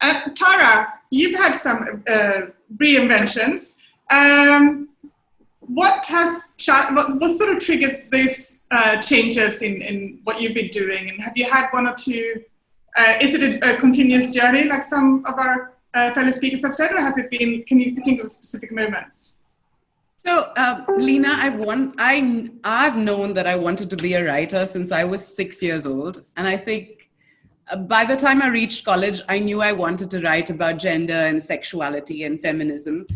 Tara, you've had some reinventions. What sort of triggered these changes in what you've been doing? And have you had one or two? Is it a continuous journey, like some of our fellow speakers have said, or has it been? Can you think of specific moments? So, Lena, I've known that I wanted to be a writer since I was 6 years old, and I think by the time I reached college, I knew I wanted to write about gender and sexuality and feminism.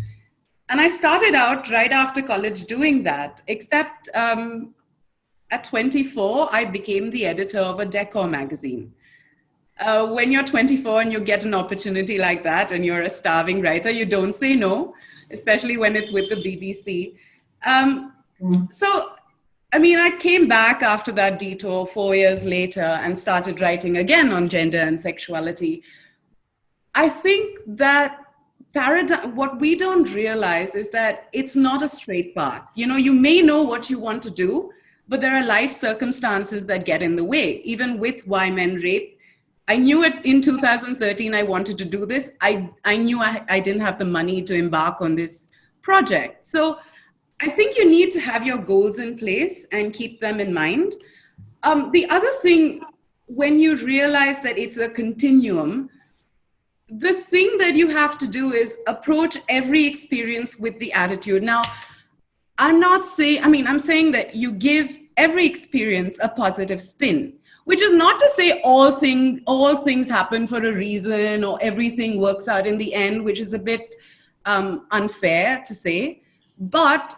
And I started out right after college doing that, except at 24, I became the editor of a decor magazine. When you're 24 and you get an opportunity like that and you're a starving writer, you don't say no, especially when it's with the BBC. So, I mean, I came back after that detour 4 years later and started writing again on gender and sexuality. I think that what we don't realize is that it's not a straight path. You know, you may know what you want to do, but there are life circumstances that get in the way. Even with Why Men Rape, I knew it in 2013, I wanted to do this. I knew I didn't have the money to embark on this project. So I think you need to have your goals in place and keep them in mind. The other thing, when you realize that it's a continuum, the thing that you have to do is approach every experience with the attitude. Now, I'm saying that you give every experience a positive spin, which is not to say all things happen for a reason or everything works out in the end, which is a bit unfair to say, but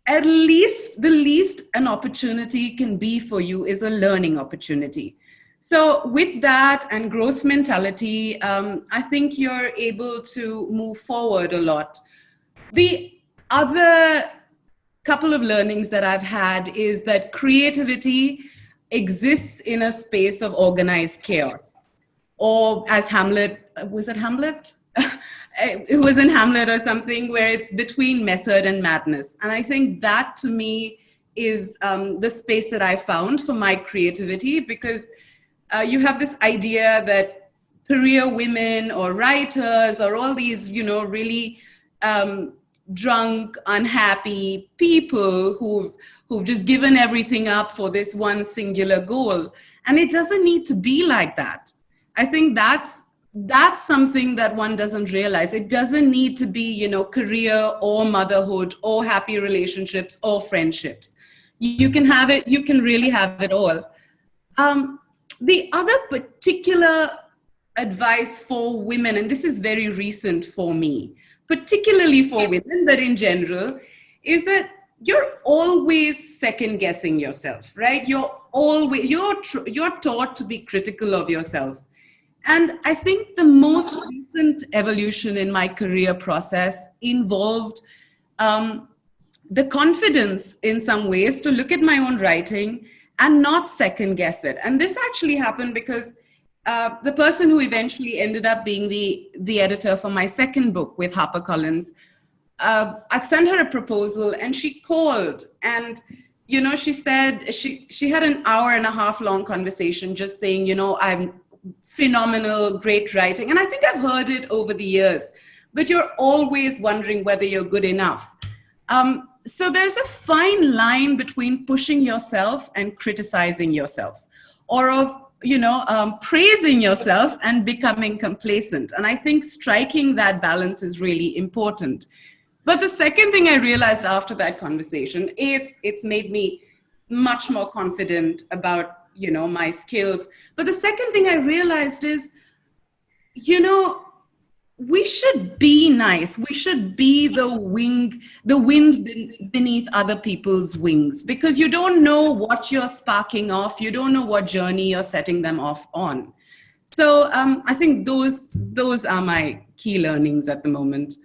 at least the least an opportunity can be for you is a learning opportunity. So with that and growth mentality, I think you're able to move forward a lot. The other couple of learnings that I've had is that creativity exists in a space of organized chaos. Or as Hamlet, was it Hamlet? It was in Hamlet or something, where it's between method and madness. And I think that to me is the space that I found for my creativity, because you have this idea that career women or writers or all these, really drunk, unhappy people who've just given everything up for this one singular goal. And it doesn't need to be like that. I think that's something that one doesn't realize. It doesn't need to be, career or motherhood or happy relationships or friendships. You can have it, you can really have it all. The other particular advice for women, and this is very recent for me, particularly for women, but in general, is that you're always second guessing yourself, right? You're taught to be critical of yourself. And I think the most recent evolution in my career process involved the confidence in some ways to look at my own writing and not second guess it. And this actually happened because the person who eventually ended up being the editor for my second book with HarperCollins, I sent her a proposal and she called and, she said, she had an hour and a half long conversation just saying, I'm phenomenal, great writing. And I think I've heard it over the years, but you're always wondering whether you're good enough. So there's a fine line between pushing yourself and criticizing yourself, or of, praising yourself and becoming complacent. And I think striking that balance is really important. But the second thing I realized after that conversation, it's made me much more confident about, my skills. But the second thing I realized is, we should be nice. We should be the wind beneath other people's wings, because you don't know what you're sparking off. You don't know what journey you're setting them off on. So I think those are my key learnings at the moment.